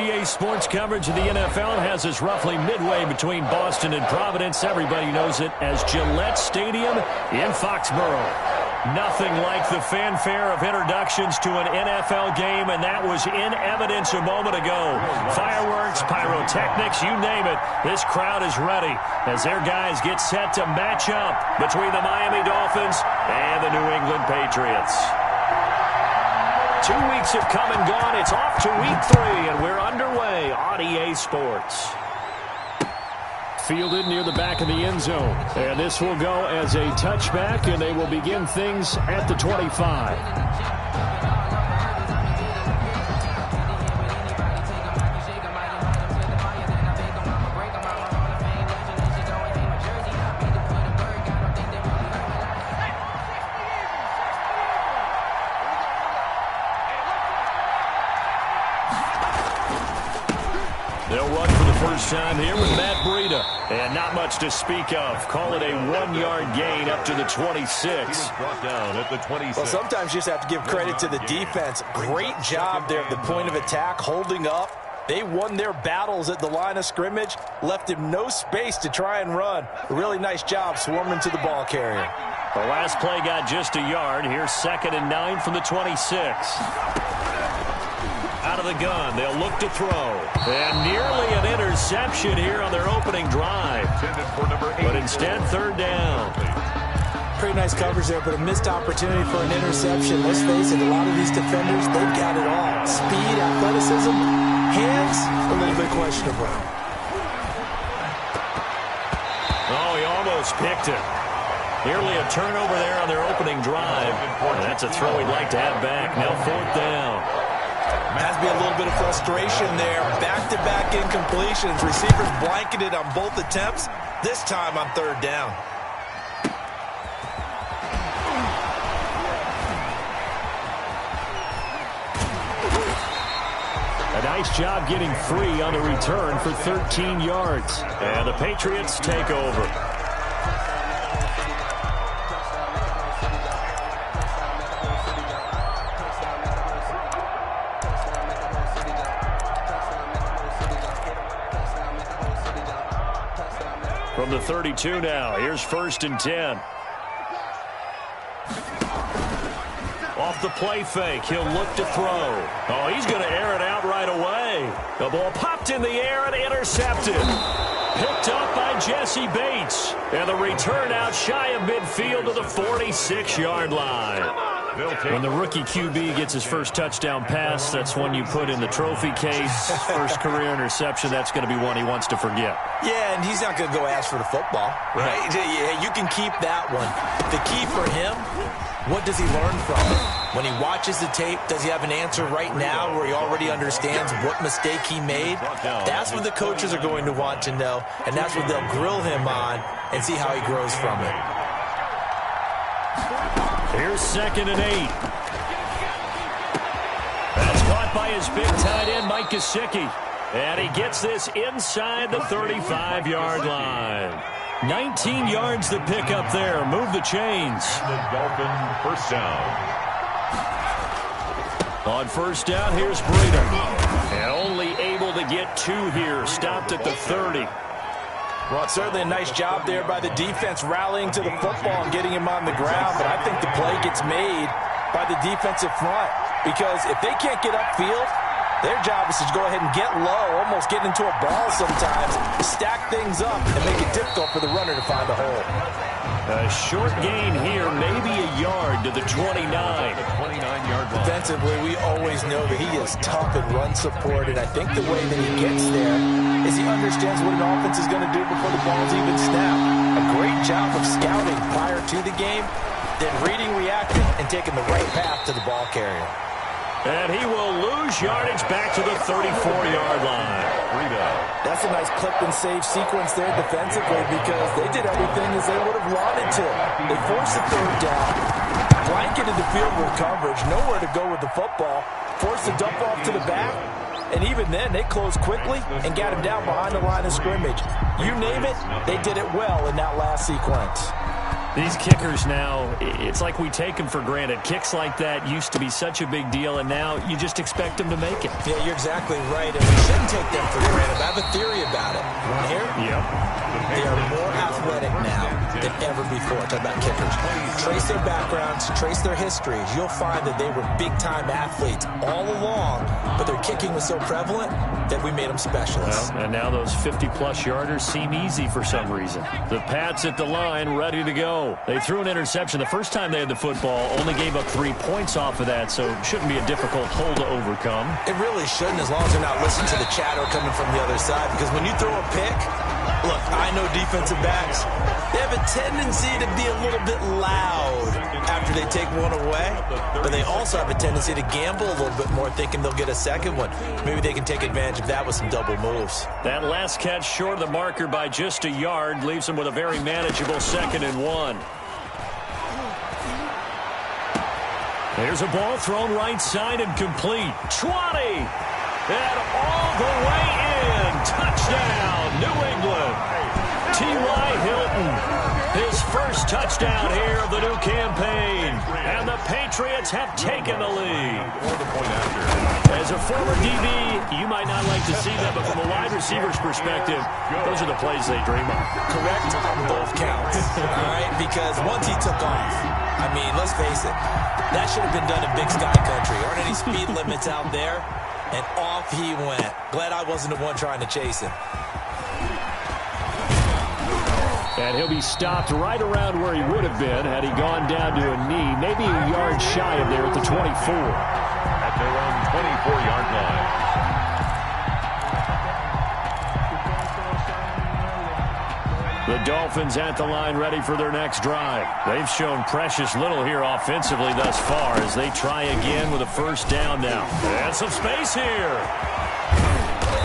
RDA Sports coverage of the NFL has us roughly midway between Boston and Providence. Everybody knows it as Gillette Stadium in Foxborough. Nothing like the fanfare of introductions to an NFL game, and that was in evidence a moment ago. Fireworks, pyrotechnics, you name it. This crowd is ready as their guys get set to match up between the Miami Dolphins and the New England Patriots. 2 weeks have come and gone. It's off to week 3, and we're underway on EA Sports. Fielded near the back of the end zone. And this will go as a touchback, and they will begin things at the 25. They'll run for the first time here with Matt Breida. And not much to speak of. Call it a 1-yard gain up to the 26. Brought down at the 26. Well, sometimes you just have to give credit to the defense. Great job there at the point of attack, holding up. They won their battles at the line of scrimmage, left him no space to try and run. A really nice job swarming to the ball carrier. The last play got just a yard. Here's 2nd and 9 from the 26. Out of the gun, they'll look to throw. And nearly an interception here on their opening drive. But instead, 3rd down. Pretty nice coverage there, but a missed opportunity for an interception. Let's face it, a lot of these defenders, they've got it all. Speed, athleticism, hands, a little bit questionable. Oh, he almost picked it. Nearly a turnover there on their opening drive. And that's a throw he'd like to have back. Now 4th down. Has to be a little bit of frustration there. Back-to-back incompletions. Receivers blanketed on both attempts. This time on 3rd down. A nice job getting free on the return for 13 yards. And the Patriots take over. From the 32 now, here's 1st and 10. Off the play fake, he'll look to throw. Oh, he's going to air it out right away. The ball popped in the air and intercepted. Picked up by Jesse Bates. And the return out shy of midfield to the 46-yard line. When the rookie QB gets his first touchdown pass, that's one you put in the trophy case. First career interception, that's going to be one he wants to forget. Yeah, and he's not going to go ask for the football. Right? Yeah, you can keep that one. The key for him, what does he learn from it? When he watches the tape, does he have an answer right now where he already understands what mistake he made? That's what the coaches are going to want to know, and that's what they'll grill him on and see how he grows from it. Here's 2nd and 8. That's caught by his big tight end, Mike Gesicki. And he gets this inside the 35-yard line. 19 yards to pick up there. Move the chains. The Dolphin first down. On 1st down, here's Breida. And only able to get 2 here. Stopped at the 30. Well, certainly a nice job there by the defense rallying to the football and getting him on the ground. But I think the play gets made by the defensive front. Because if they can't get upfield, their job is to go ahead and get low, almost get into a ball sometimes, stack things up, and make it difficult for the runner to find a hole. A short gain here, maybe a yard to the 29. 29-yard line. Defensively, we always know that he is tough in run support, and I think the way that he gets there is he understands what an offense is going to do before the ball's even snapped. A great job of scouting prior to the game, then reading, reacting, and taking the right path to the ball carrier. And he will lose yardage back to the 34-yard line. That's a nice clip and save sequence there defensively because they did everything as they would have wanted to. They forced the 3rd down, blanketed the field with coverage, nowhere to go with the football, forced the dump off to the back, and even then they closed quickly and got him down behind the line of scrimmage. You name it, they did it well in that last sequence. These kickers now, it's like we take them for granted. Kicks like that used to be such a big deal, and now you just expect them to make it. Yeah, you're exactly right, and we shouldn't take them for granted. I have a theory about it. You want to hear? Yep. They are more athletic now than ever before. Talk about kickers. Trace their backgrounds, trace their histories. You'll find that they were big-time athletes all along, but their kicking was so prevalent that we made them specialists. Well, and now those 50-plus yarders seem easy for some reason. The Pats at the line, ready to go. They threw an interception the first time they had the football, only gave up 3 points off of that, so it shouldn't be a difficult hole to overcome. It really shouldn't, as long as they're not listening to the chatter coming from the other side, because when you throw a pick, look, I know defensive backs, they have a tendency to be a little bit loud after they take one away, but they also have a tendency to gamble a little bit more, thinking they'll get a second one. Maybe they can take advantage of that with some double moves. That last catch short of the marker by just a yard leaves them with a very manageable 2nd and 1. There's a ball thrown right side and complete. 20! And all the way in. Touchdown, New England. T.Y. Hilton, his first touchdown here of the new campaign. And the Patriots have taken the lead. As a former DB, you might not like to see that, but from a wide receiver's perspective, those are the plays they dream of. Correct on both counts, all right? Because once he took off, I mean, let's face it, that should have been done in Big Sky Country. Aren't any speed limits out there? And off he went. Glad I wasn't the one trying to chase him. And he'll be stopped right around where he would have been had he gone down to a knee, maybe a yard shy of there at the 24. At their own 24-yard line. The Dolphins at the line ready for their next drive. They've shown precious little here offensively thus far as they try again with a first down now. And some space here.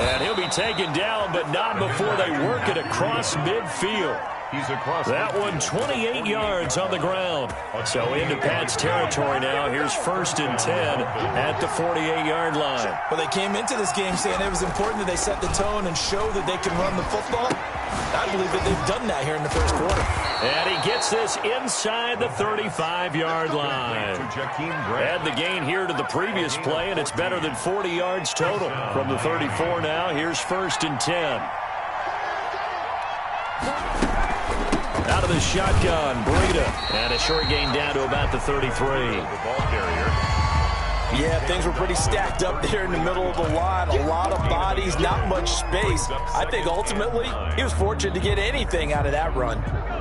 And he'll be taken down, but not before they work it across midfield. He's across. That one 28 yards on the ground. So into Pat's territory now. Here's 1st and 10 at the 48-yard line. Well, they came into this game saying it was important that they set the tone and show that they can run the football. I believe that they've done that here in the first quarter. And he gets this inside the 35-yard line. Add the gain here to the previous play, and it's better than 40 yards total. From the 34 now, here's 1st and 10. Out of the shotgun, Breida. And a short gain down to about the 33. Yeah, things were pretty stacked up there in the middle of the line. A lot of bodies, not much space. I think ultimately he was fortunate to get anything out of that run.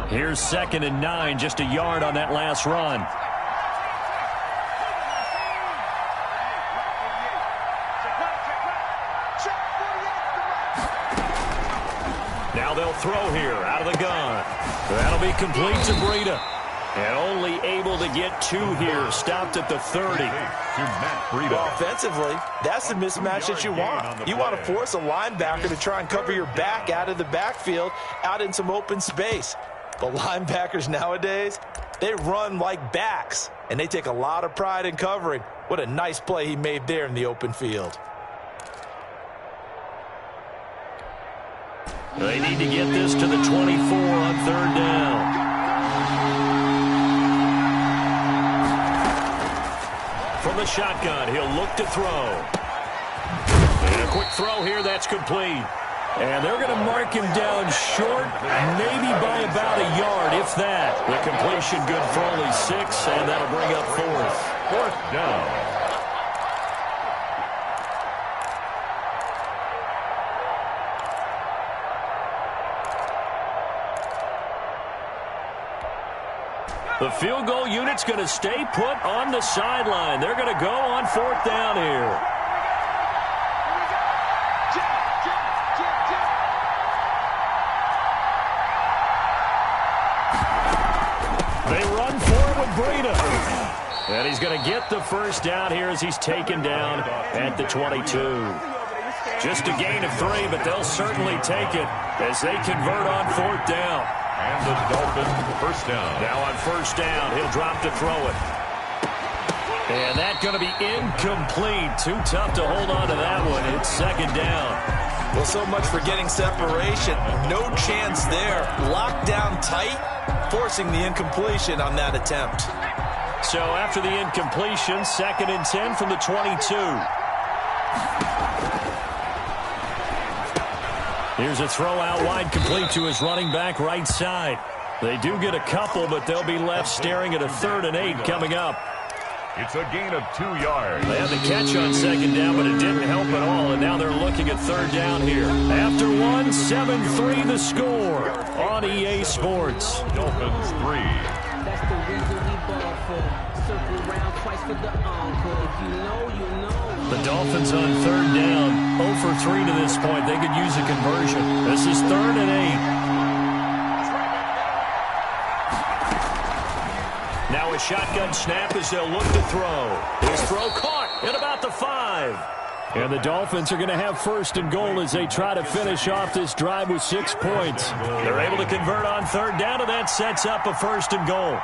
Here's 2nd and 9, just a yard on that last run. Now they'll throw here out of the gun. That'll be complete to Breida. And only able to get 2 here. Stopped at the 30. Well, offensively, that's the mismatch that you want. You want to force a linebacker to try and cover your back out of the backfield, out in some open space. The linebackers nowadays, they run like backs, and they take a lot of pride in covering. What a nice play he made there in the open field. They need to get this to the 24 on 3rd down. From the shotgun, he'll look to throw. And a quick throw here, that's complete. And they're going to mark him down short, maybe by about a yard, if that. The completion good for only 6, and that'll bring up 4th down. The field goal unit's going to stay put on the sideline. They're going to go on 4th down here. They run for it with Breida. And he's going to get the first down here as he's taken down at the 22. Just a gain of 3, but they'll certainly take it as they convert on 4th down. And the Dolphins first down. Now on 1st down, he'll drop to throw it. And that's going to be incomplete. Too tough to hold on to that one. It's 2nd down. Well, so much for getting separation. No chance there. Locked down tight. forcing the incompletion on that attempt. So after the incompletion, 2nd and 10 from the 22. Here's a throw out wide, complete to his running back right side. They do get a couple, but they'll be left staring at a 3rd and 8 coming up. It's a gain of 2 yards. They had the catch on 2nd down, but it didn't help at all, and now they're looking at 3rd down here. After one, 7-3 the score on EA Sports. Dolphins 3. That's the reason we ball for. Circle around twice for the encore. If you know, you know. The Dolphins on 3rd down, 0 for 3 to this point. They could use a conversion. This is 3rd and 8. Now a shotgun snap as they'll look to throw. His throw caught at about the 5. And the Dolphins are going to have 1st and goal as they try to finish off this drive with 6 points. They're able to convert on 3rd down, and that sets up a 1st and goal.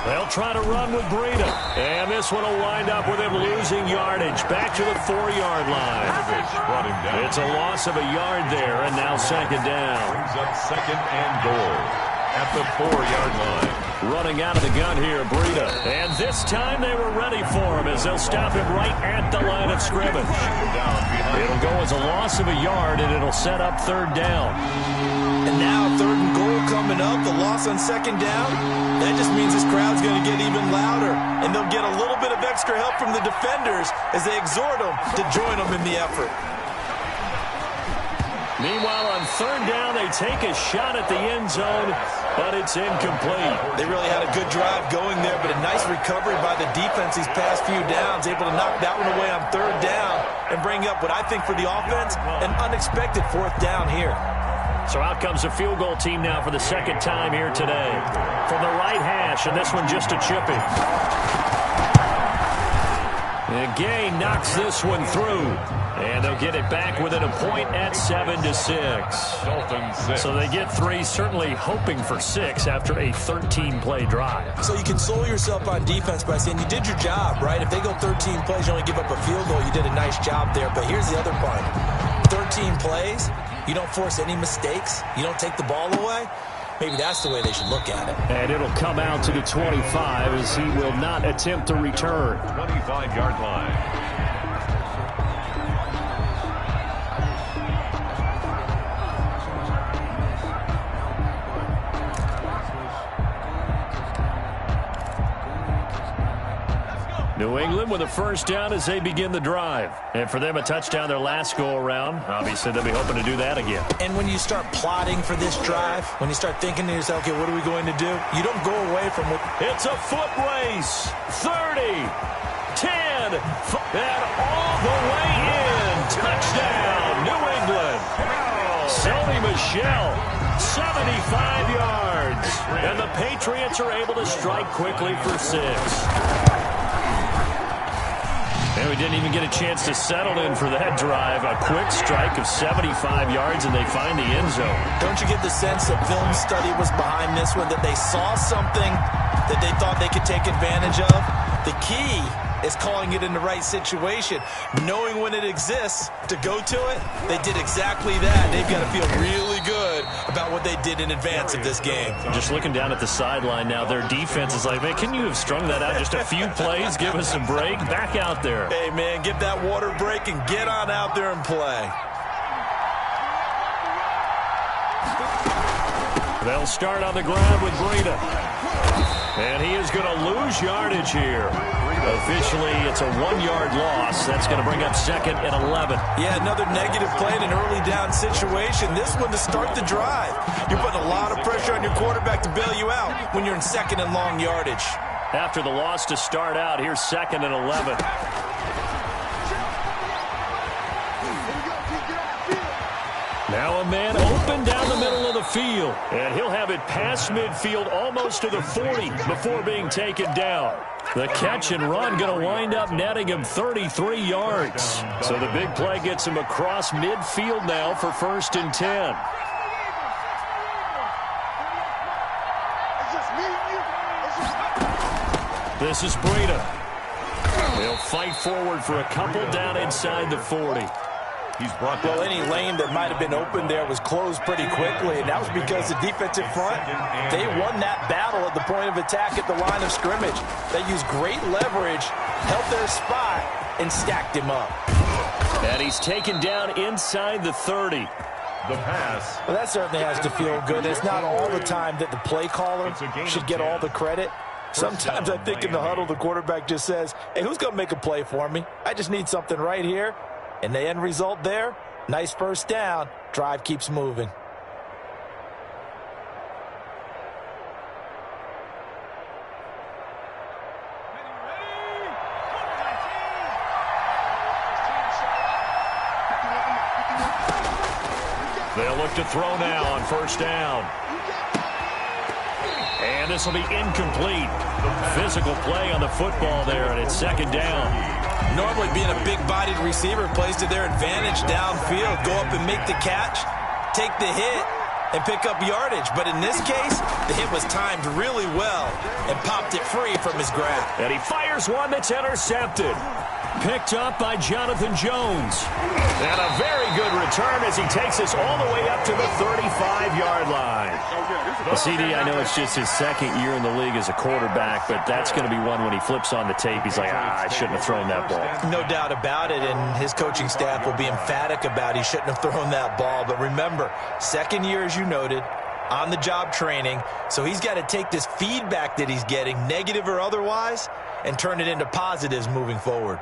They'll try to run with Breida. And this one will wind up with him losing yardage. Back to the 4-yard line. It's a loss of a yard there, and now 2nd down. Brings up 2nd and goal at the 4-yard line. Running out of the gun here, Breida. And this time they were ready for him as they'll stop him right at the line of scrimmage. It'll go as a loss of a yard, and it'll set up 3rd down. And now 3rd and goal coming up, the loss on 2nd down. That just means this crowd's going to get even louder, and they'll get a little bit of extra help from the defenders as they exhort them to join them in the effort. Meanwhile, on 3rd down, they take a shot at the end zone, but it's incomplete. They really had a good drive going there, but a nice recovery by the defense these past few downs, able to knock that one away on 3rd down and bring up what I think for the offense, an unexpected 4th down here. So out comes the field goal team now for the 2nd time here today. From the right hash, and this one just a chipping. And Gay knocks this one through. And they'll get it back within a point at 7-6. Dolphins 6. So they get 3, certainly hoping for 6 after a 13-play drive. So you console yourself on defense by saying you did your job, right? If they go 13 plays, you only give up a field goal, you did a nice job there. But here's the other part. 13 plays, you don't force any mistakes, you don't take the ball away. Maybe that's the way they should look at it. And it'll come out to the 25 as he will not attempt to return. 25-yard line. New England with a 1st down as they begin the drive. And for them, a touchdown their last go-around. Obviously, they'll be hoping to do that again. And when you start plotting for this drive, when you start thinking to yourself, okay, what are we going to do? You don't go away from what... It's a foot race. 30, 10, and all the way in. Touchdown, New England. Sony Michel, 75 yards. And the Patriots are able to strike quickly for 6. And we didn't even get a chance to settle in for that drive. A quick strike of 75 yards, and they find the end zone. Don't you get the sense that film study was behind this one, that they saw something that they thought they could take advantage of? The key is calling it in the right situation. Knowing when it exists to go to it, they did exactly that. They've got to feel really good about what they did in advance of this game. Just looking down at the sideline now, their defense is like, man, can you have strung that out just a few plays? Give us a break. Back out there. Hey, man, get that water break and get on out there and play. They'll start on the ground with Breida. And he is going to lose yardage here. Officially, it's a 1-yard loss. That's going to bring up 2nd and 11. Yeah, another negative play in an early down situation. This one to start the drive. You're putting a lot of pressure on your quarterback to bail you out when you're in 2nd and long yardage. After the loss to start out, here's 2nd and 11. Now a man open down the middle of the field. And he'll have it past midfield almost to the 40 before being taken down. The catch and run going to wind up netting him 33 yards. So the big play gets him across midfield now for 1st and 10. This is Breida. They'll fight forward for a couple down inside the 40. He's brought Well, any lane that might have been open there was closed pretty quickly, and that was because the defensive front, they won that battle at the point of attack at the line of scrimmage. They used great leverage, held their spot, and stacked him up. And he's taken down inside the 30. the pass. Well, that certainly has to feel good. It's not all the time that the play caller should get all the credit. Sometimes I think in the huddle, the quarterback just says, hey, who's going to make a play for me? I just need something right here. And the end result there, nice first down. Drive keeps moving. They'll look to throw now on first down. And this will be incomplete. Physical play on the football there, and it's second down. Normally being a big-bodied receiver plays to their advantage downfield. Go up and make the catch, take the hit, and pick up yardage. But in this case, the hit was timed really well and popped it free from his grab. And he fires one that's intercepted. Picked up by Jonathan Jones. And a very good return as he takes us all the way up to the 35-yard line. Well, CD, I know it's just his second year in the league as a quarterback, but that's going to be one when he flips on the tape. He's like, I shouldn't have thrown that ball. No doubt about it, and his coaching staff will be emphatic about he shouldn't have thrown that ball. But remember, second year, as you noted, on-the-job training, so he's got to take this feedback that he's getting, negative or otherwise, and turn it into positives moving forward.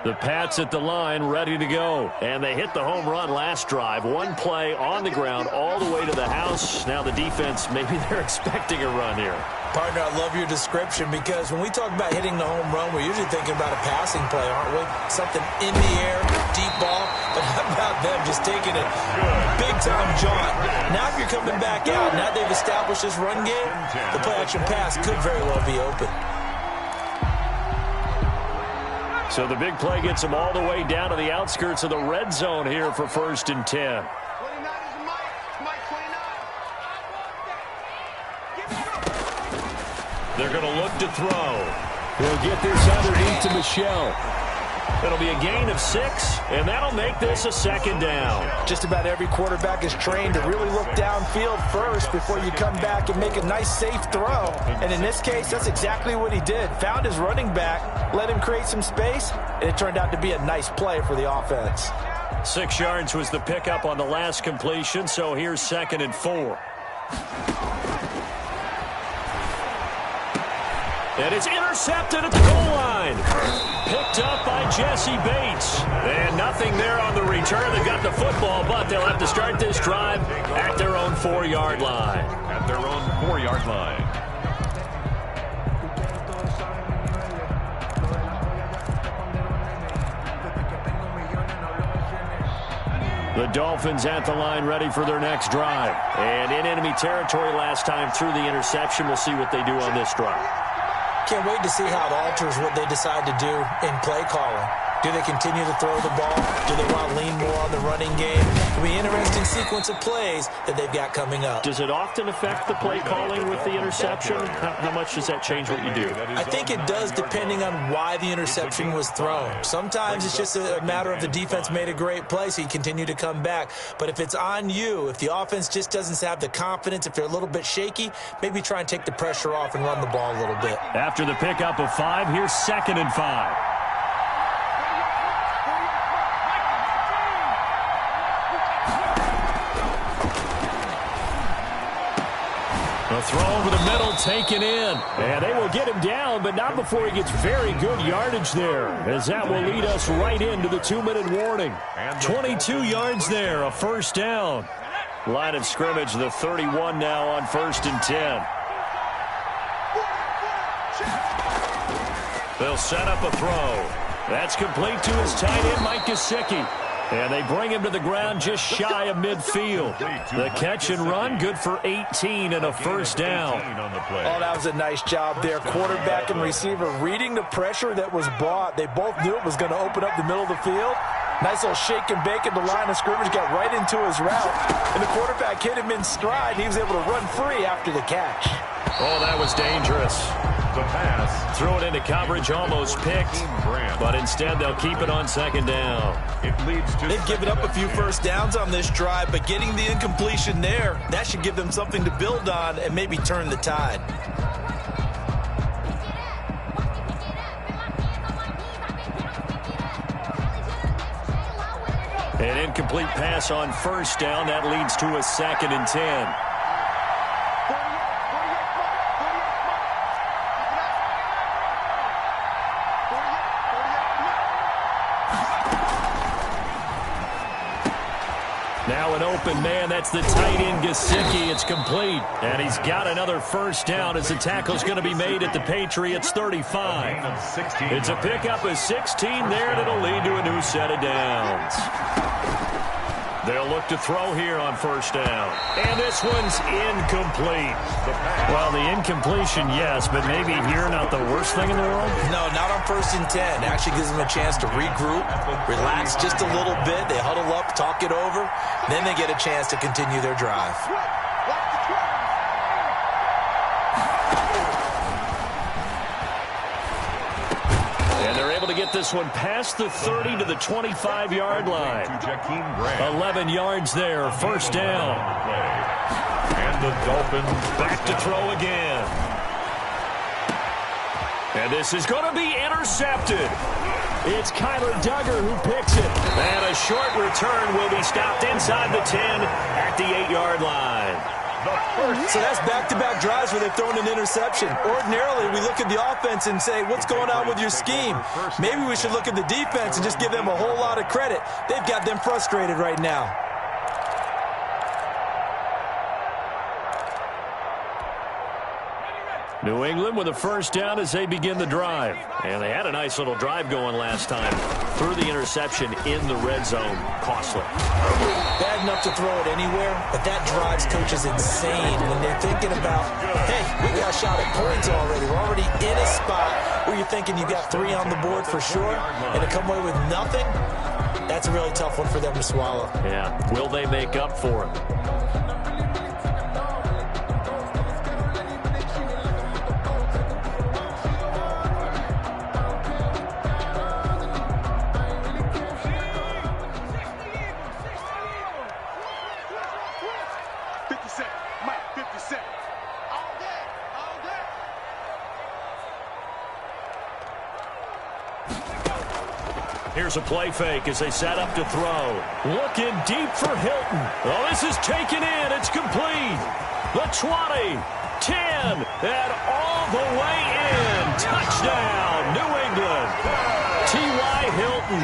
The Pats at the line, ready to go. And they hit the home run last drive. One play on the ground all the way to the house. Now the defense, maybe they're expecting a run here. Partner, I love your description because when we talk about hitting the home run, we're usually thinking about a passing play, aren't we? Something in the air, deep ball. But how about them just taking it big-time jaunt? Now if you're coming back out, now they've established this run game, the play-action pass could very well be open. So the big play gets them all the way down to the outskirts of the red zone here for 1st and 10. They're going to look to throw. He'll get this underneath to Michel. It'll be a gain of 6, and that'll make this a second down. Just about every quarterback is trained to really look downfield first before you come back and make a nice, safe throw. And in this case, that's exactly what he did. Found his running back, let him create some space, and it turned out to be a nice play for the offense. 6 yards was the pickup on the last completion, so here's 2nd and 4. And it's intercepted at the goal line. Picked up by Jesse Bates. And nothing there on the return. They got the football, but they'll have to start this drive at their own 4-yard line. At their own 4-yard line. The Dolphins at the line ready for their next drive. And in enemy territory last time through the interception. We'll see what they do on this drive. Can't wait to see how it alters what they decide to do in play calling. Do they continue to throw the ball? Do they want to lean more on the running game? It'll be an interesting sequence of plays that they've got coming up. Does it often affect the play calling with the interception? How much does that change what you do? I think it does depending on why the interception was thrown. Sometimes it's just a matter of the defense made a great play, so you continue to come back. But if it's on you, if the offense just doesn't have the confidence, if they're a little bit shaky, maybe try and take the pressure off and run the ball a little bit. After the pickup of 5, here's 2nd and 5. A throw over the middle, taken in. And they will get him down, but not before he gets very good yardage there, as that will lead us right into the 2-minute warning. 22 yards there, a first down. Line of scrimmage, the 31 now on 1st and 10. They'll set up a throw. That's complete to his tight end, Mike Gesicki. And they bring him to the ground just shy of midfield. The catch and run, good for 18 and a first down. Oh, that was a nice job there. Quarterback and receiver reading the pressure that was brought. They both knew it was going to open up the middle of the field. Nice little shake and bake at the line of scrimmage, got right into his route. And the quarterback hit him in stride. He was able to run free after the catch. Oh, that was dangerous. The pass. Threw it into coverage, almost picked. But instead, they'll keep it on second down. It leads to They've given up a few first downs on this drive, but getting the incompletion there, that should give them something to build on and maybe turn the tide. An incomplete pass on first down. That leads to a 2nd and 10. Now an open man. That's the tight end, Gesicki. It's complete. And he's got another first down as the tackle's going to be made at the Patriots 35. It's a pickup of 16 there, and it'll lead to a new set of downs. They'll look to throw here on first down. And this one's incomplete. Well, the incompletion, yes, but maybe here not the worst thing in the world? No, not on 1st and 10. Actually gives them a chance to regroup, relax just a little bit. They huddle up, talk it over. Then they get a chance to continue their drive. To get this one past the 30 to the 25-yard line. 11 yards there, first down. And the Dolphins back to throw again. And this is going to be intercepted. It's Kyler Duggar who picks it. And a short return will be stopped inside the 10 at the 8-yard line. So that's back-to-back drives where they've thrown an interception. Ordinarily, we look at the offense and say, what's going on with your scheme? Maybe we should look at the defense and just give them a whole lot of credit. They've got them frustrated right now. New England with a first down as they begin the drive. And they had a nice little drive going last time. Threw the interception in the red zone. Costly. Bad enough to throw it anywhere, but that drives coaches insane when they're thinking about, hey, we got a shot at points already. We're already in a spot where you're thinking you got 3 on the board for sure, and to come away with nothing, that's a really tough one for them to swallow. Yeah. Will they make up for it? Here's a play fake as they set up to throw. Looking deep for Hilton. Oh, this is taken in. It's complete. The 20, 10, and all the way in. Touchdown, New England. T.Y. Hilton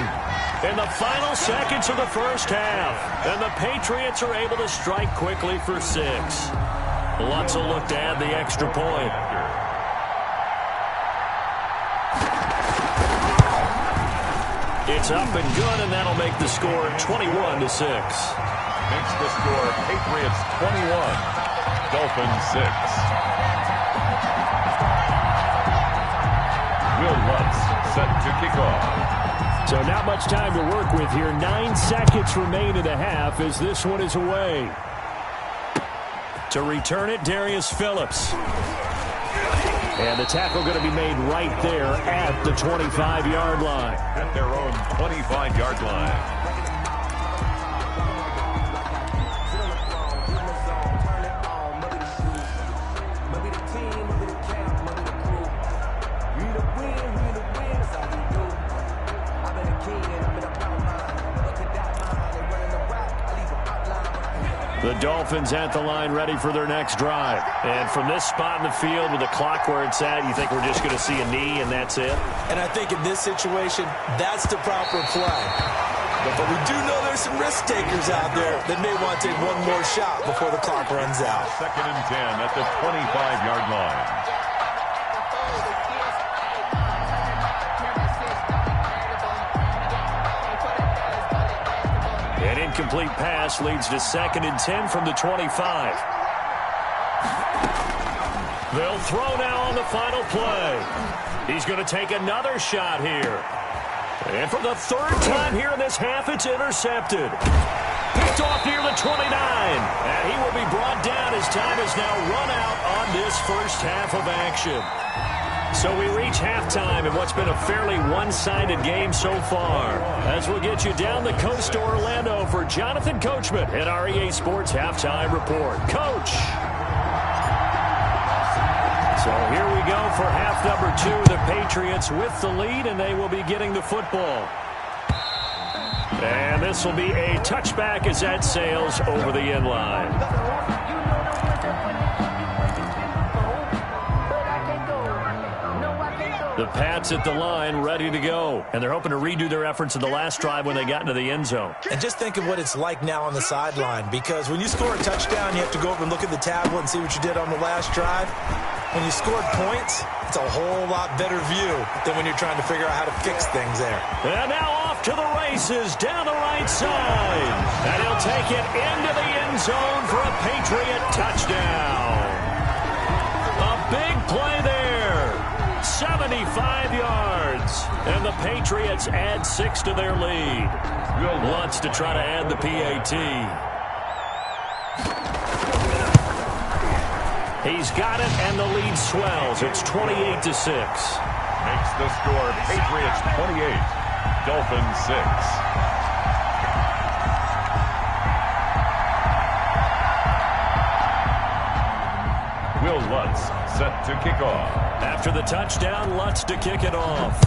in the final seconds of the first half. And the Patriots are able to strike quickly for 6. Lutz will look to add the extra point. It's up and good, and that'll make the score 21-6. Makes the score Patriots 21, Dolphins 6. Will Lutz set to kick off. So not much time to work with here. 9 seconds remain in the half as this one is away. To return it, Darius Phillips. And the tackle going to be made right there at the 25-yard line. At their own 25-yard line. The Dolphins at the line ready for their next drive. And from this spot in the field with the clock where it's at, you think we're just going to see a knee and that's it? And I think in this situation, that's the proper play. But we do know there's some risk takers out there that may want to take one more shot before the clock runs out. 2nd and 10 at the 25-yard line. incomplete pass leads to 2nd and 10 from the 25. They'll throw now on the final play. He's going to take another shot here. And for the 3rd time here in this half, it's intercepted. Picked off near the 29. And he will be brought down as time is now run out on this first half of action. So we reach halftime in what's been a fairly one-sided game so far. As we'll get you down the coast to Orlando for Jonathan Coachman in our EA Sports Halftime Report. Coach! So here we go for half number 2. The Patriots with the lead, and they will be getting the football. And this will be a touchback as that sails over the end line. The Pats at the line, ready to go. And they're hoping to redo their efforts in the last drive when they got into the end zone. And just think of what it's like now on the sideline, because when you score a touchdown, you have to go over and look at the tablet and see what you did on the last drive. When you scored points, it's a whole lot better view than when you're trying to figure out how to fix things there. And now off to the races down the right side. And he'll take it into the end zone for a Patriot touchdown. A big play there. 75 yards. And the Patriots add 6 to their lead. Wants to try to add the PAT. He's got it, and the lead swells. It's 28-6. Makes the score Patriots 28, Dolphins 6. Will Lutz set to kick off. After the touchdown, Lutz to kick it off.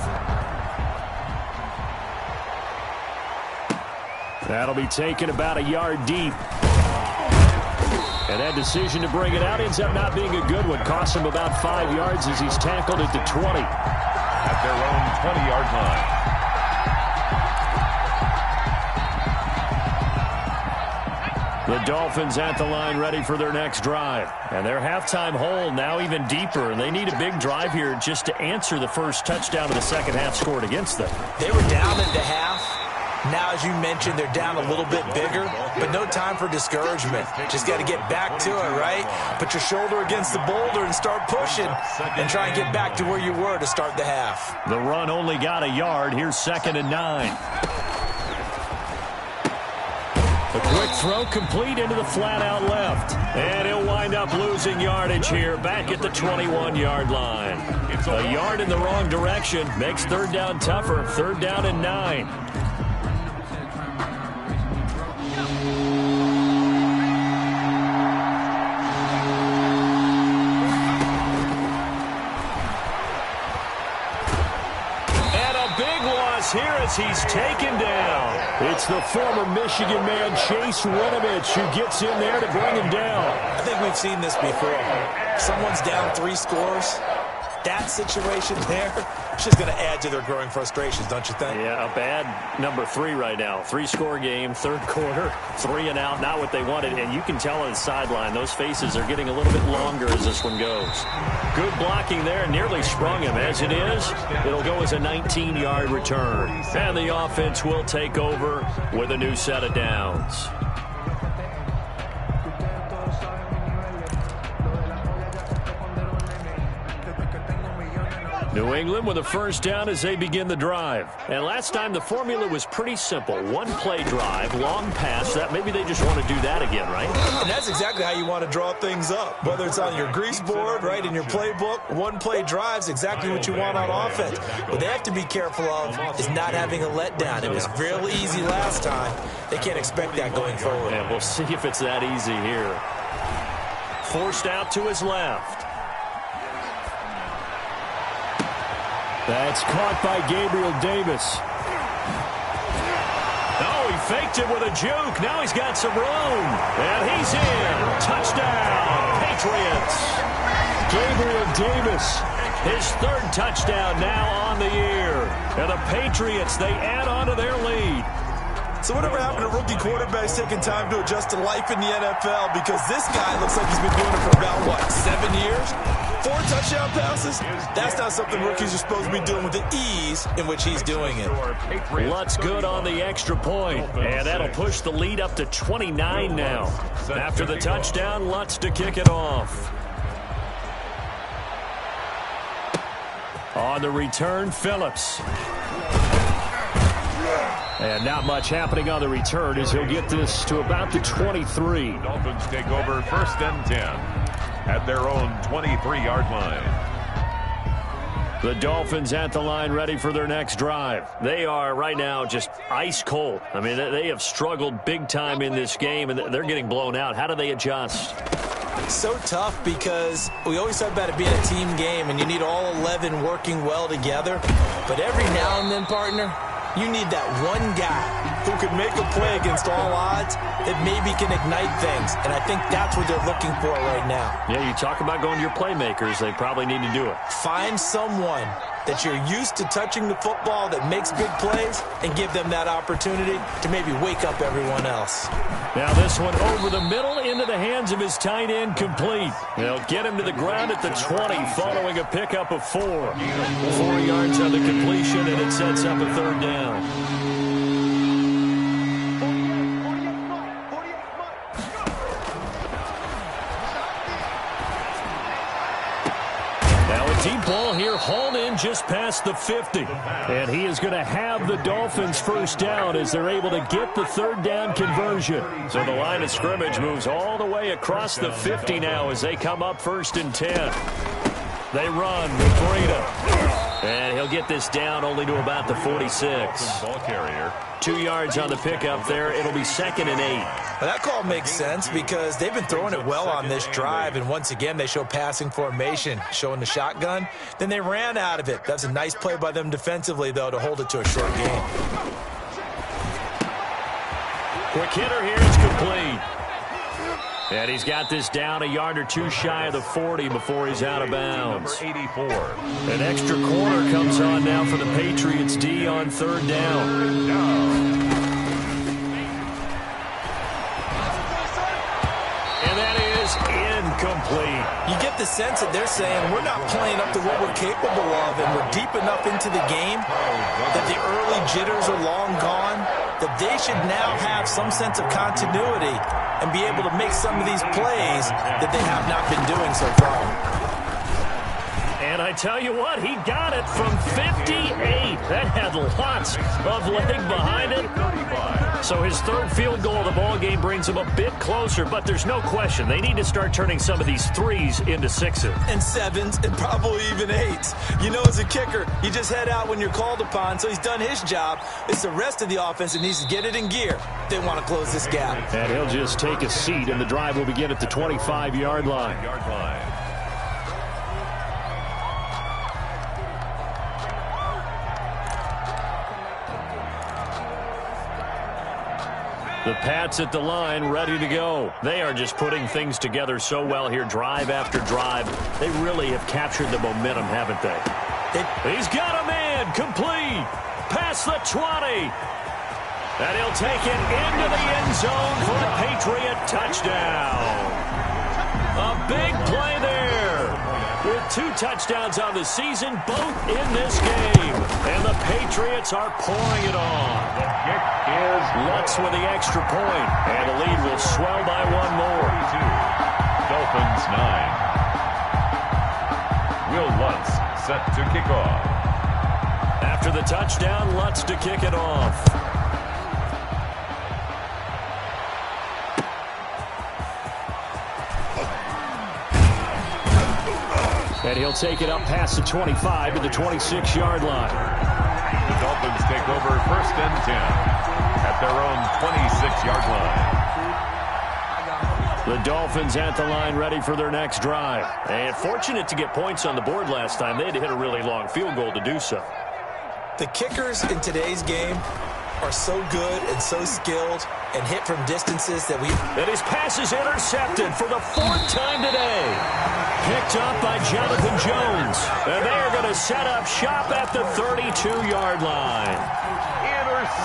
That'll be taken about a yard deep. And that decision to bring it out ends up not being a good one. Costs him about 5 yards as he's tackled at the 20. At their own 20-yard line. The Dolphins at the line ready for their next drive. And their halftime hole now even deeper. And they need a big drive here just to answer the first touchdown of the second half scored against them. They were down at the half. Now, as you mentioned, they're down a little bit bigger, but no time for discouragement. Just got to get back to it, right? Put your shoulder against the boulder and start pushing and try and get back to where you were to start the half. The run only got a yard. Here's 2nd and 9. A quick throw complete into the flat-out left. And he'll wind up losing yardage here back at the 21-yard line. A yard in the wrong direction makes 3rd down tougher. 3rd down and 9. Here as he's taken down. It's the former Michigan man, Chase Winovich, who gets in there to bring him down. I think we've seen this before. Someone's down 3 scores. That situation there, it's just going to add to their growing frustrations, don't you think? Yeah, a bad number 3 right now. 3-score game, 3rd quarter, 3 and out, not what they wanted. And you can tell on the sideline, those faces are getting a little bit longer as this one goes. Good blocking there, nearly sprung him. As it is, it'll go as a 19-yard return. And the offense will take over with a new set of downs. New England with a 1st down as they begin the drive. And last time the formula was pretty simple. 1-play drive, long pass. That maybe they just want to do that again, right? And that's exactly how you want to draw things up. Whether it's on your grease board, right, in your playbook, 1-play drive's exactly what you want on offense. What they have to be careful of is not having a letdown. It was real easy last time. They can't expect that going forward. And we'll see if it's that easy here. Forced out to his left. That's caught by Gabriel Davis. Oh, he faked it with a juke. Now he's got some room. And he's in. Touchdown, Patriots. Gabriel Davis, his 3rd touchdown now on the year. And the Patriots, they add on to their lead. So whatever happened to rookie quarterbacks taking time to adjust to life in the NFL? Because this guy looks like he's been doing it for about, 7 years? 4 touchdown passes? That's not something rookies are supposed to be doing with the ease in which he's doing it. Lutz good on the extra point, and that'll push the lead up to 29 now. After the touchdown, Lutz to kick it off. On the return, Phillips. And not much happening on the return as he'll get this to about the 23. Dolphins take over 1st and 10 at their own 23-yard line. The Dolphins at the line ready for their next drive. They are right now just ice cold. I mean, they have struggled big time in this game, and they're getting blown out. How do they adjust? So tough because we always talk about it being a team game, and you need all 11 working well together. But every now and then, partner, you need that one guy who could make a play against all odds that maybe can ignite things. And I think that's what they're looking for right now. Yeah, you talk about going to your playmakers. They probably need to do it. Find someone that you're used to touching the football that makes big plays and give them that opportunity to maybe wake up everyone else. Now this one over the middle into the hands of his tight end, complete. They'll get him to the ground at the 20 following a pickup of 4. 4 yards on the completion, and it sets up a 3rd down. Deep ball here, hauled in just past the 50. And he is going to have the Dolphins first down as they're able to get the 3rd down conversion. So the line of scrimmage moves all the way across the 50 now as they come up 1st and 10. They run with Breida. And he'll get this down only to about the 46. Ball carrier. 2 yards on the pickup there. It'll be 2nd and 8. Well, that call makes sense because they've been throwing it well on this drive, and once again they show passing formation, showing the shotgun. Then they ran out of it. That's a nice play by them defensively, though, to hold it to a short game. Quick hitter here, it's complete. And he's got this down a yard or 2 shy of the 40 before he's out of bounds. Number 84. An extra corner comes on now for the Patriots D on 3rd down. Incomplete. You get the sense that they're saying we're not playing up to what we're capable of, and we're deep enough into the game that the early jitters are long gone, that they should now have some sense of continuity and be able to make some of these plays that they have not been doing so far. And I tell you what, he got it from 58. That had lots of leg behind it. So his 3rd field goal of the ball game brings him a bit closer, but there's no question they need to start turning some of these 3s into 6s. And 7s, and probably even 8s. You know, as a kicker, you just head out when you're called upon, so he's done his job. It's the rest of the offense that needs to get it in gear. They want to close this gap. And he'll just take a seat, and the drive will begin at the 25-yard line. The Pats at the line, ready to go. They are just putting things together so well here, drive after drive. They really have captured the momentum, haven't they? He's got a man, complete, past the 20. And he'll take it into the end zone for a Patriot touchdown. A big play there. With 2 touchdowns on the season, both in this game. And the Patriots are pouring it on. The kick is Lutz with the extra point, and the lead will swell by 1 more. 42. Dolphins 9. Will Lutz set to kick off. After the touchdown, Lutz to kick it off. And he'll take it up past the 25 to the 26-yard line. The Dolphins take over 1st and 10 at their own 26-yard line. The Dolphins at the line ready for their next drive. And fortunate to get points on the board last time. They had to hit a really long field goal to do so. The kickers in today's game are so good and so skilled and hit from distances that we... And his pass is intercepted for the 4th time today. Picked up by Jonathan Jones. And they are going to set up shop at the 32-yard line.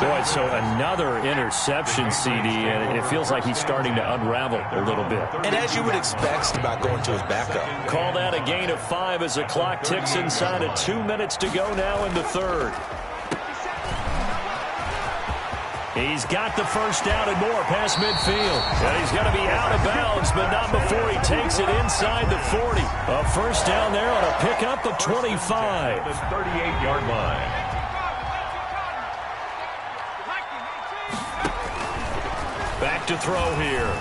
Boy, so another interception, CD, and it feels like he's starting to unravel a little bit. And as you would expect about going to his backup. Call that a gain of 5 as the clock ticks inside of 2 minutes to go now in the third. He's got the first down and more past midfield. And he's going to be out of bounds, but not before he takes it inside the 40. A first down there on a pickup of 25. The 38-yard line. Back to throw here.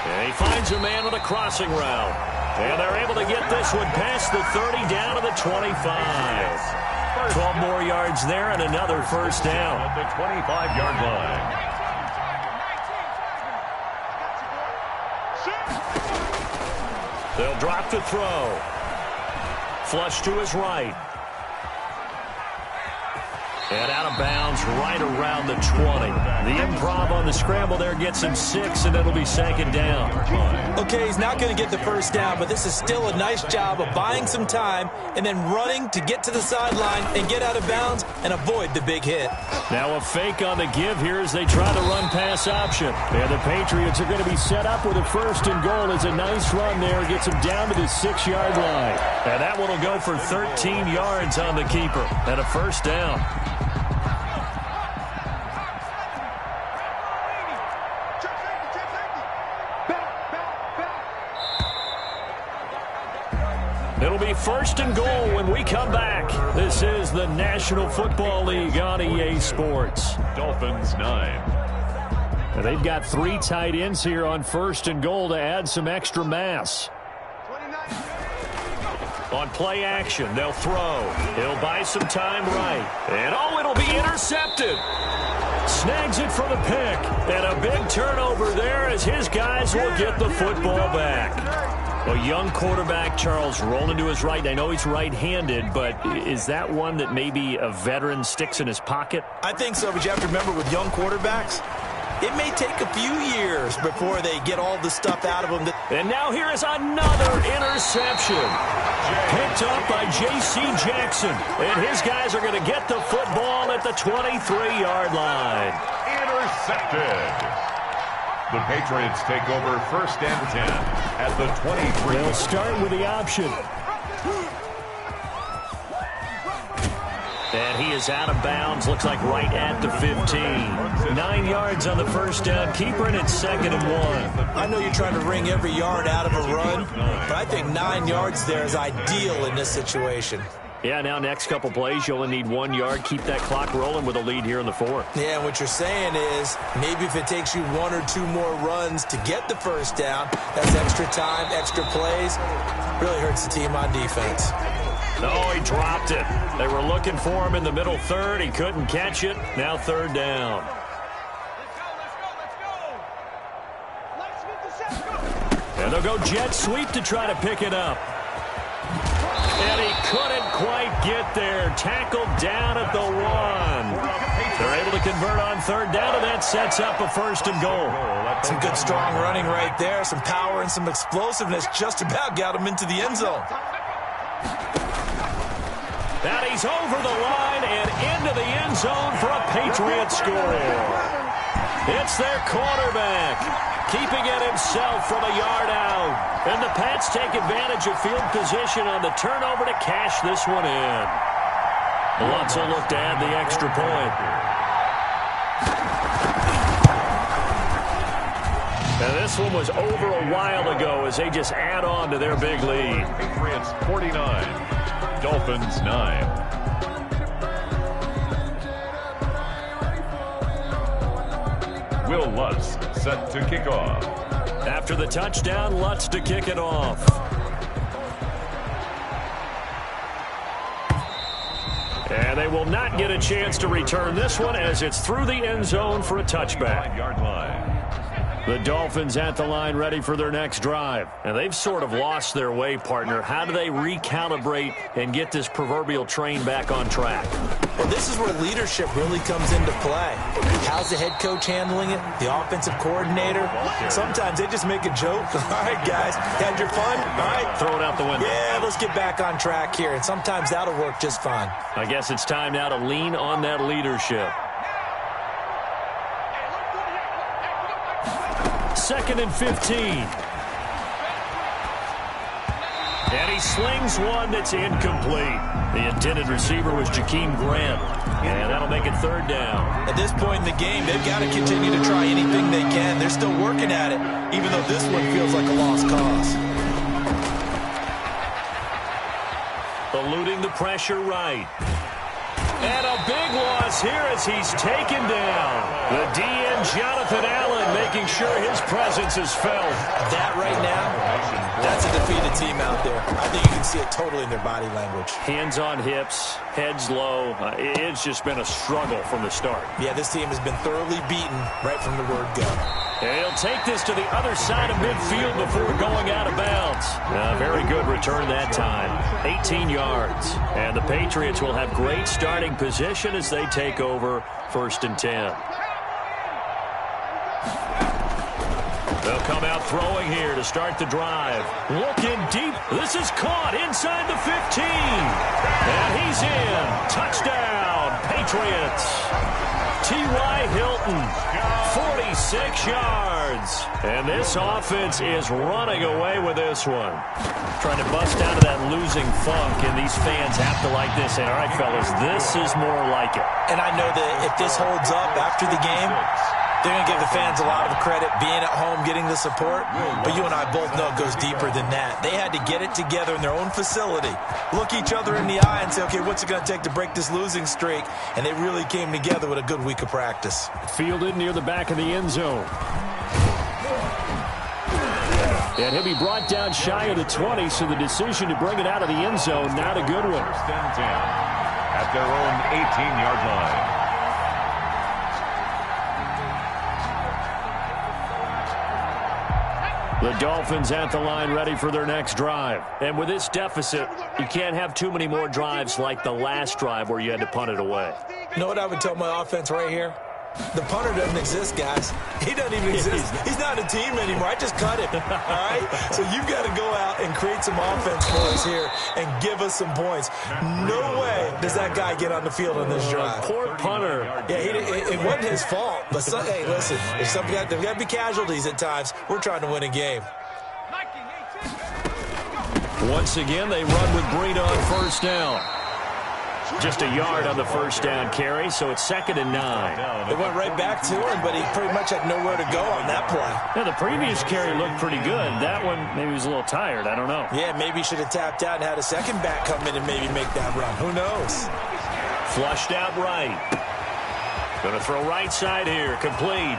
And he finds a man on a crossing route. And they're able to get this one past the 30 down to the 25. 12 more yards there and another first down. At the 25-yard line. They'll drop the throw. Flush to his right. And out of bounds right around the 20. The improv on the scramble there gets him 6, and it'll be second down. Okay, he's not going to get the first down, but this is still a nice job of buying some time and then running to get to the sideline and get out of bounds and avoid the big hit. Now a fake on the give here as they try to run pass option. And the Patriots are going to be set up with a first and goal. It's a nice run there. Gets him down to the 6-yard line. And that one will go for 13 yards on the keeper. And a first down. It'll be first and goal when we come back. This is the National Football League on EA Sports. Dolphins 9. And they've got 3 tight ends here on first and goal to add some extra mass. On play action, they'll throw. He'll buy some time right. And it'll be intercepted. Snags it for the pick. And a big turnover there as his guys will get the football back. A young quarterback, Charles, rolling to his right. I know he's right-handed, but is that one that maybe a veteran sticks in his pocket? I think so, but you have to remember with young quarterbacks, it may take a few years before they get all the stuff out of them. And now here is another interception. Picked up by J.C. Jackson. And his guys are going to get the football at the 23-yard line. Intercepted. The Patriots take over first and 10 at the 23. They'll start with the option. And he is out of bounds. Looks like right at the 15. 9 yards on the first down. Keeper, and it's 2nd and 1. I know you're trying to wring every yard out of a run, but I think 9 yards there is ideal in this situation. Yeah, now next couple plays, you only need 1 yard. Keep that clock rolling with a lead here in the 4th. Yeah, and what you're saying is maybe if it takes you 1 or 2 more runs to get the first down, that's extra time, extra plays. Really hurts the team on defense. No, he dropped it. They were looking for him in the middle third. He couldn't catch it. Now 3rd down. And they'll go jet sweep to try to pick it up. And he couldn't quite get there. Tackled down at the 1. They're able to convert on 3rd down, and that sets up a first and goal. Some good, strong running right there. Some power and some explosiveness just about got him into the end zone. And he's over the line and into the end zone for a Patriot score. It's their quarterback, keeping it himself from a yard out. And the Pats take advantage of field position on the turnover to cash this one in. Lutz will look to add the extra point. And this one was over a while ago as they just add on to their big lead. Patriots 49. Dolphins 9. Will Lutz set to kick off. After the touchdown, Lutz to kick it off. And they will not get a chance to return this one as it's through the end zone for a touchback. 5-yard line. The Dolphins at the line ready for their next drive. And they've sort of lost their way, partner. How do they recalibrate and get this proverbial train back on track? Well, this is where leadership really comes into play. How's the head coach handling it? The offensive coordinator? Sometimes they just make a joke. All right, guys, had your fun? All right. Throw it out the window. Yeah, let's get back on track here. And sometimes that'll work just fine. I guess it's time now to lean on that leadership. 2nd and 15. And he slings one that's incomplete. The intended receiver was Jakeem Grant. And that'll make it 3rd down. At this point in the game, they've got to continue to try anything they can. They're still working at it, even though this one feels like a lost cause. Eluding the pressure right. And a big loss here as he's taken down. The DN, Jonathan Allen, making sure his presence is felt. That right now, that's a defeated team out there. I think you can see it totally in their body language. Hands on hips, heads low. It's just been a struggle from the start. Yeah, this team has been thoroughly beaten right from the word go. And he'll take this to the other side of midfield before going out of bounds. Very good return that time. 18 yards. And the Patriots will have great starting position as they take over 1st and 10. They'll come out throwing here to start the drive. Looking deep. This is caught inside the 15. And he's in. Touchdown, Patriots. T.Y. Hilton, 46 yards. And this offense is running away with this one. Trying to bust out of that losing funk, and these fans have to like this. And, all right, fellas, this is more like it. And I know that if this holds up after the game, they're going to give the fans a lot of credit being at home, getting the support. But you and I both know it goes deeper than that. They had to get it together in their own facility, look each other in the eye and say, okay, what's it going to take to break this losing streak? And they really came together with a good week of practice. Fielded near the back of the end zone. And he'll be brought down shy of the 20, so the decision to bring it out of the end zone, not a good one. 1st and 10 at their own 18-yard line. The Dolphins at the line ready for their next drive. And with this deficit, you can't have too many more drives like the last drive where you had to punt it away. You know what I would tell my offense right here? The punter doesn't exist, guys. He doesn't even exist. He's not a team anymore. I just cut him, all right? So you've got to go out and create some offense for us here and give us some points. No way does that guy get on the field on this drive. Poor punter. Yeah, it wasn't his fault. But, hey, listen, there's got to be casualties at times. We're trying to win a game. Once again, they run with Breida on 1st down. Just a yard on the 1st down carry, so it's 2nd and 9. They went right back to him, but he pretty much had nowhere to go on that play. Yeah, the previous carry looked pretty good. That one, maybe he was a little tired. I don't know. Yeah, maybe he should have tapped out and had a second back come in and maybe make that run. Who knows? Flushed out right. Going to throw right side here. Complete.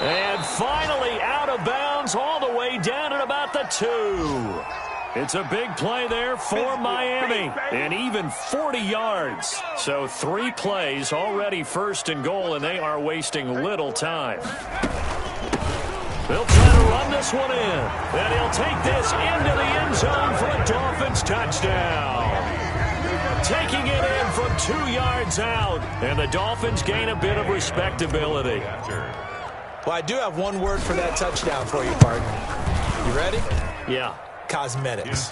And finally out of bounds all the way down at about the 2. It's a big play there for Miami, and even 40 yards. So 3 plays, already 1st and goal, and they are wasting little time. They'll try to run this one in, and he'll take this into the end zone for a Dolphins touchdown. Taking it in from 2 yards out, and the Dolphins gain a bit of respectability. Well, I do have one word for that touchdown for you, partner. You ready? Yeah. Cosmetics.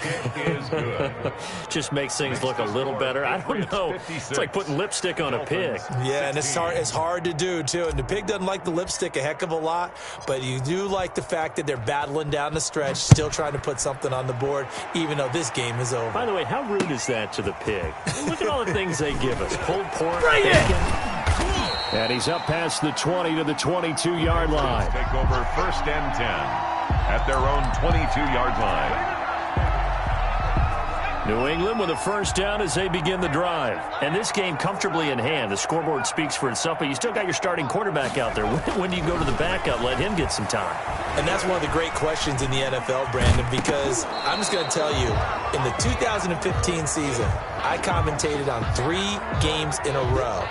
Just makes things look a little better. I don't know. It's like putting lipstick on a pig. Yeah, and it's hard to do, too. And the pig doesn't like the lipstick a heck of a lot, but you do like the fact that they're battling down the stretch, still trying to put something on the board, even though this game is over. By the way, how rude is that to the pig? Look at all the things they give us. Pulled pork, bacon. And he's up past the 20 to the 22-yard line. Take over 1st and 10 at their own 22-yard line. New England with a 1st down as they begin the drive. And this game comfortably in hand. The scoreboard speaks for itself, but you still got your starting quarterback out there. When do you go to the backup, let him get some time? And that's one of the great questions in the NFL, Brandon, because I'm just going to tell you, in the 2015 season, I commentated on 3 games in a row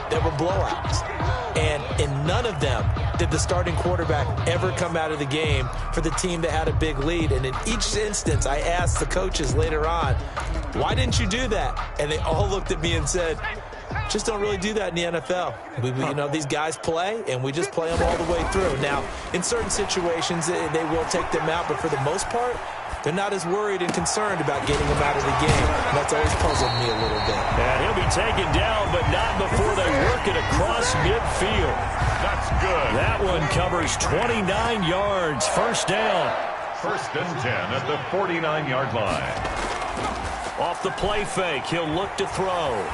that were blowouts. And in none of them did the starting quarterback ever come out of the game for the team that had a big lead. And in each instance, I asked the coaches later on, why didn't you do that? And they all looked at me and said, just don't really do that in the NFL. You know, these guys play, and we just play them all the way through. Now, in certain situations, they will take them out, but for the most part, they're not as worried and concerned about getting him out of the game. And that's always puzzled me a little bit. And he'll be taken down, but not before they work it across midfield. That's good. That one covers 29 yards. First down. 1st and 10 at the 49-yard line. Off the play fake, he'll look to throw.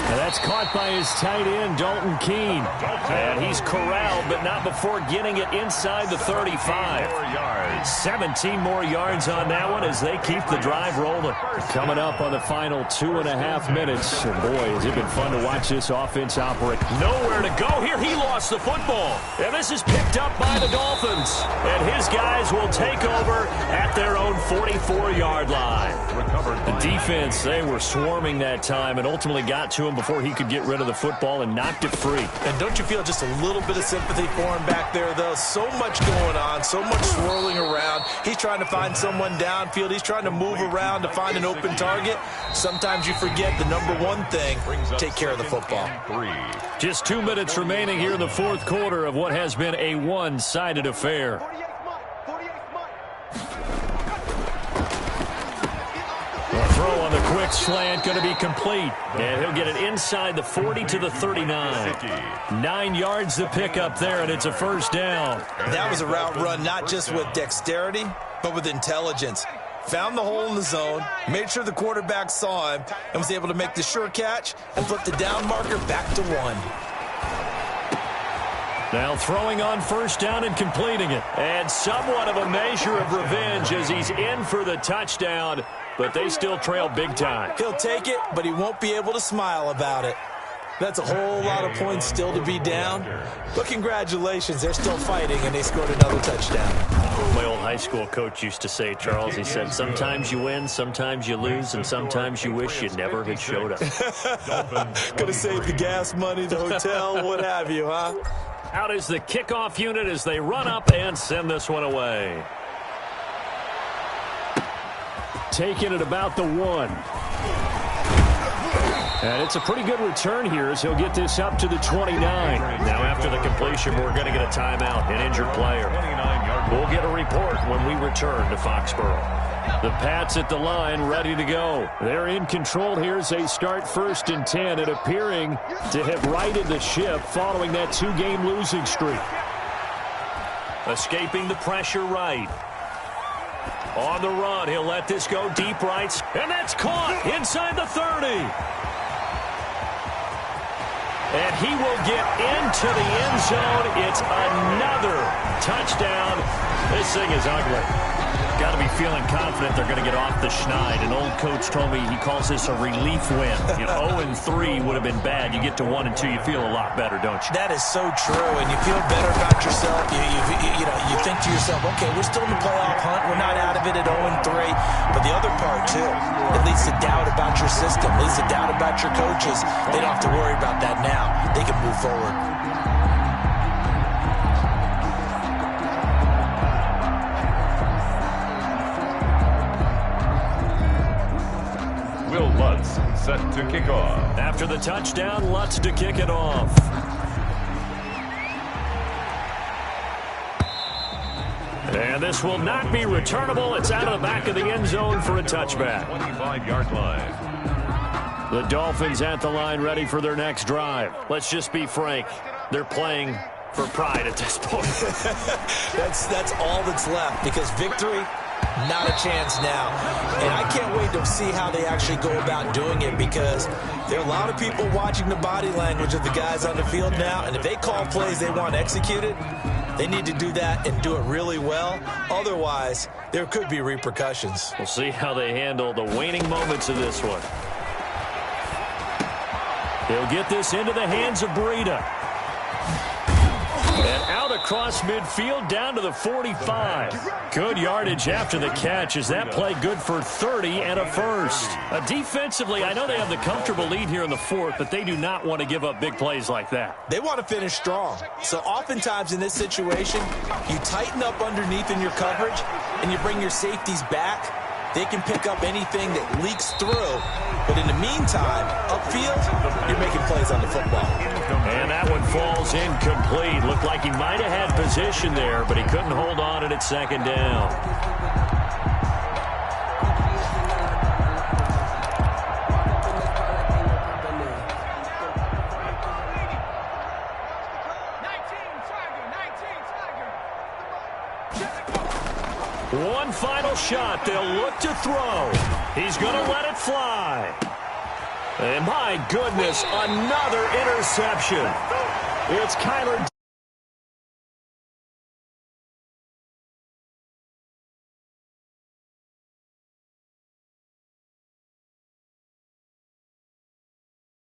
And that's caught by his tight end, Dalton Keene. And he's corralled, but not before getting it inside the 35. 17 more yards on that one as they keep the drive rolling. Coming up on the final 2.5 minutes. And boy, has it been fun to watch this offense operate. Nowhere to go here. He lost the football. And this is picked up by the Dolphins. And his guys will take over at their own 44-yard line. The defense, they were swarming that time and ultimately got to him before he could get rid of the football and knocked it free. And don't you feel just a little bit of sympathy for him back there, though? So much going on, so much swirling around. He's trying to find someone downfield. He's trying to move around to find an open target. Sometimes you forget the number one thing, take care of the football. Just 2 minutes remaining here in the fourth quarter of what has been a one-sided affair. Throw on the quick slant going to be complete. And he'll get it inside the 40 to the 39. 9 yards to pick up there, and it's a first down. That was a route run not just with dexterity, but with intelligence. Found the hole in the zone, made sure the quarterback saw him, and was able to make the sure catch and flip the down marker back to 1. Now throwing on first down and completing it. And somewhat of a measure of revenge as he's in for the touchdown. But they still trail big time. He'll take it, but he won't be able to smile about it. That's a whole lot of points still to be down. But congratulations, they're still fighting, and they scored another touchdown. My old high school coach used to say, Charles, he said, sometimes you win, sometimes you lose, and sometimes you wish you never had showed up. Could have saved the gas money, the hotel, what have you, huh? Out is the kickoff unit as they run up and send this one away. Taking it about the 1. And it's a pretty good return here as he'll get this up to the 29. Now after the completion, we're going to get a timeout, an injured player. We'll get a report when we return to Foxborough. The Pats at the line ready to go. They're in control here as they start 1st and 10 and appearing to have righted the ship following that 2-game losing streak. Escaping the pressure right. On the run, he'll let this go deep right, and that's caught inside the 30. And he will get into the end zone. It's another touchdown. This thing is ugly. Got to be feeling confident they're going to get off the schneid. An old coach told me he calls this a relief win. 0-3 would have been bad. You get to 1 and 2, you feel a lot better, don't you? That is so true, and you feel better about yourself. You think to yourself, okay, we're still in the playoff hunt. We're not out of it at 0-3. But the other part, too, it leads to doubt about your system. It leads to doubt about your coaches. They don't have to worry about that now. They can move forward. Will Lutz set to kick off. After the touchdown, Lutz to kick it off. And this will not be returnable. It's out of the back of the end zone for a touchback. 25-yard line. The Dolphins at the line ready for their next drive. Let's just be frank. They're playing for pride at this point. That's all that's left because victory, not a chance now. And I can't wait to see how they actually go about doing it because there are a lot of people watching the body language of the guys on the field now. And if they call plays they want executed, they need to do that and do it really well. Otherwise, there could be repercussions. We'll see how they handle the waning moments of this one. He'll get this into the hands of Breida. And out across midfield down to the 45. Good yardage after the catch as that play good for 30 and a first. Defensively, I know they have the comfortable lead here in the fourth, but they do not want to give up big plays like that. They want to finish strong. So oftentimes in this situation, you tighten up underneath in your coverage and you bring your safeties back. They can pick up anything that leaks through. But in the meantime, upfield, you're making plays on the football. And that one falls incomplete. Looked like he might have had position there, but he couldn't hold on at second down. One final shot. They'll look to throw. He's going to let it fly. And my goodness, another interception. It's Kyler.